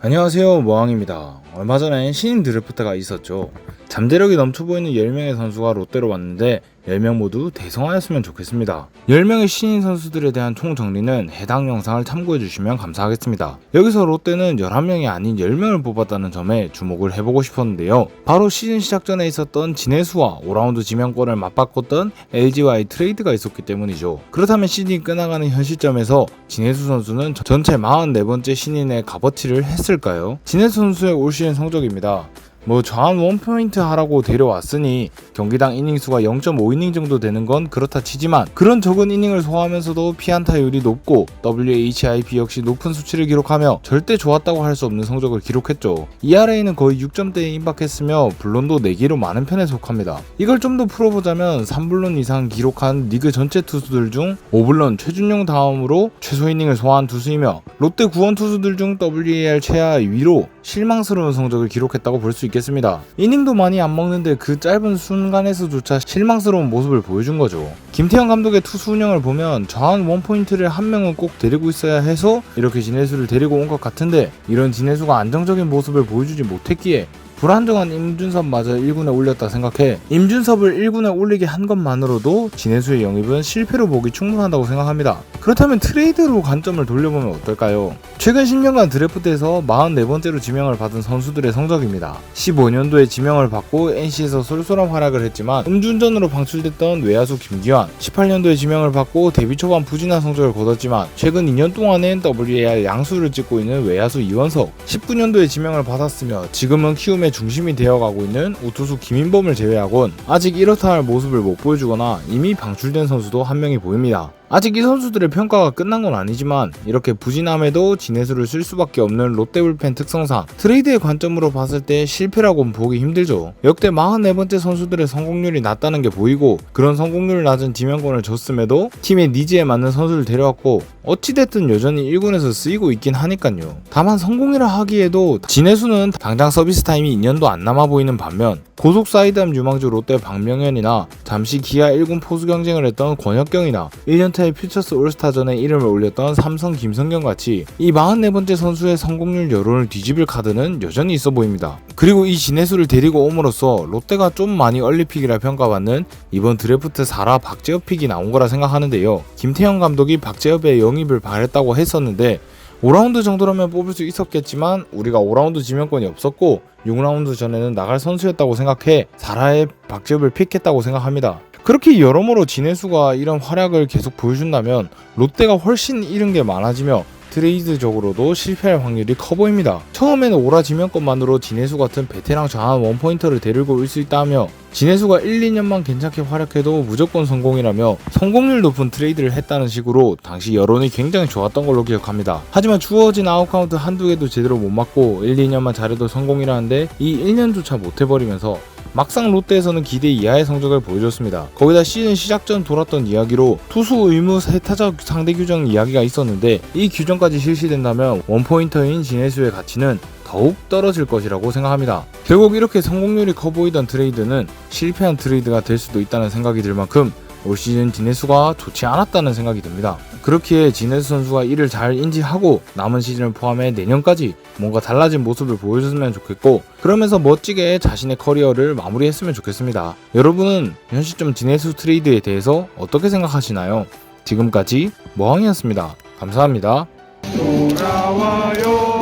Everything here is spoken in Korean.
안녕하세요, 모항입니다. 얼마 전에 신인 드래프트가 있었죠. 잠재력이 넘쳐 보이는 10명의 선수가 롯데로 왔는데 10명 모두 대성하였으면 좋겠습니다. 10명의 신인 선수들에 대한 총정리는 해당 영상을 참고해주시면 감사하겠습니다. 여기서 롯데는 11명이 아닌 10명을 뽑았다는 점에 주목을 해보고 싶었는데요. 바로 시즌 시작 전에 있었던 진해수와 5라운드 지명권을 맞바꿨던 LG와의 트레이드가 있었기 때문이죠. 그렇다면 시즌이 끝나가는 현 시점에서 진해수 선수는 전체 44번째 신인의 값어치를 했을까요? 진해수 선수의 올 시즌 성적입니다. 저한 원포인트 하라고 데려왔으니 경기당 이닝 수가 0.5이닝 정도 되는 건 그렇다 치지만 그런 적은 이닝을 소화하면서도 피안타율이 높고 WHIP 역시 높은 수치를 기록하며 절대 좋았다고 할 수 없는 성적을 기록했죠. ERA는 거의 6점대에 임박했으며 블론도 4개로 많은 편에 속합니다. 이걸 좀 더 풀어보자면 3블론 이상 기록한 리그 전체 투수들 중 5블론 최준용 다음으로 최소 이닝을 소화한 투수이며 롯데 구원 투수들 중 WAR 최하 위로 실망스러운 성적을 기록했다고 볼 수 있겠습니다. 이닝도 많이 안 먹는데 그 짧은 순간에서조차 실망스러운 모습을 보여준 거죠. 김태형 감독의 투수 운영을 보면 저한 원포인트를 한 명은 꼭 데리고 있어야 해서 이렇게 진해수를 데리고 온 것 같은데 이런 진해수가 안정적인 모습을 보여주지 못했기에 불안정한 임준섭마저 1군에 올렸다 생각해 임준섭을 1군에 올리게 한 것만으로도 진해수의 영입은 실패로 보기 충분하다고 생각합니다. 그렇다면 트레이드로 관점을 돌려보면 어떨까요? 최근 10년간 드래프트에서 44번째로 지명을 받은 선수들의 성적입니다. 15년도에 지명을 받고 NC에서 쏠쏠한 활약을 했지만 음주운전으로 방출됐던 외야수 김기환, 18년도에 지명을 받고 데뷔 초반 부진한 성적을 거뒀지만 최근 2년 동안엔 WAR 양수를 찍고 있는 외야수 이원석, 19년도에 지명을 받았으며 지금은 키움의 중심이 되어가고 있는 우투수 김인범을 제외하곤 아직 이렇다 할 모습을 못 보여주거나 이미 방출된 선수도 한 명이 보입니다. 아직 이 선수들의 평가가 끝난 건 아니지만 이렇게 부진함에도 진해수를 쓸 수밖에 없는 롯데 불펜 특성상 트레이드의 관점으로 봤을 때 실패라고는 보기 힘들죠. 역대 44번째 선수들의 성공률이 낮다는 게 보이고 그런 성공률 낮은 지명권을 줬음에도 팀의 니즈에 맞는 선수를 데려왔고 어찌됐든 여전히 1군에서 쓰이고 있긴 하니깐요. 다만 성공이라 하기에도 진해수는 당장 서비스 타임이 2년도 안 남아 보이는 반면 고속 사이드암 유망주 롯데 박명현이나 잠시 기아 1군 포수 경쟁을 했던 권혁경이나 1년차의 퓨처스 올스타전에 이름을 올렸던 삼성 김성경 같이 이 44번째 선수의 성공률 여론을 뒤집을 카드는 여전히 있어 보입니다. 그리고 이 진해수를 데리고 옴으로써 롯데가 좀 많이 얼리픽이라 평가받는 이번 드래프트 4라 박재엽 픽이 나온 거라 생각하는데요. 김태형 감독이 박재엽의 영입을 바랬다고 했었는데 5라운드 정도라면 뽑을 수 있었겠지만 우리가 5라운드 지명권이 없었고 6라운드 전에는 나갈 선수였다고 생각해 4라에 박재엽을 픽했다고 생각합니다. 그렇게 여러모로 진해수가 이런 활약을 계속 보여준다면 롯데가 훨씬 잃은 게 많아지며 트레이드적으로도 실패할 확률이 커 보입니다. 처음에는 오라 지명권만으로 진해수 같은 베테랑 저한 원포인터를 데리고 올 수 있다며 진해수가 1, 2년만 괜찮게 활약해도 무조건 성공이라며 성공률 높은 트레이드를 했다는 식으로 당시 여론이 굉장히 좋았던 걸로 기억합니다. 하지만 주어진 아웃카운트 한두 개도 제대로 못 맞고 1, 2년만 잘해도 성공이라는데 이 1년조차 못 해버리면서 막상 롯데에서는 기대 이하의 성적을 보여줬습니다. 거기다 시즌 시작 전 돌았던 이야기로 투수 의무 세타자 상대 규정 이야기가 있었는데 이 규정까지 실시된다면 원포인터인 진해수의 가치는 더욱 떨어질 것이라고 생각합니다. 결국 이렇게 성공률이 커 보이던 트레이드는 실패한 트레이드가 될 수도 있다는 생각이 들 만큼 올 시즌 진해수가 좋지 않았다는 생각이 듭니다. 그렇기에 진해수 선수가 이를 잘 인지하고 남은 시즌을 포함해 내년까지 뭔가 달라진 모습을 보여줬으면 좋겠고 그러면서 멋지게 자신의 커리어를 마무리했으면 좋겠습니다. 여러분은 현 시점 진해수 트레이드에 대해서 어떻게 생각하시나요? 지금까지 모항이었습니다. 감사합니다. 돌아와요.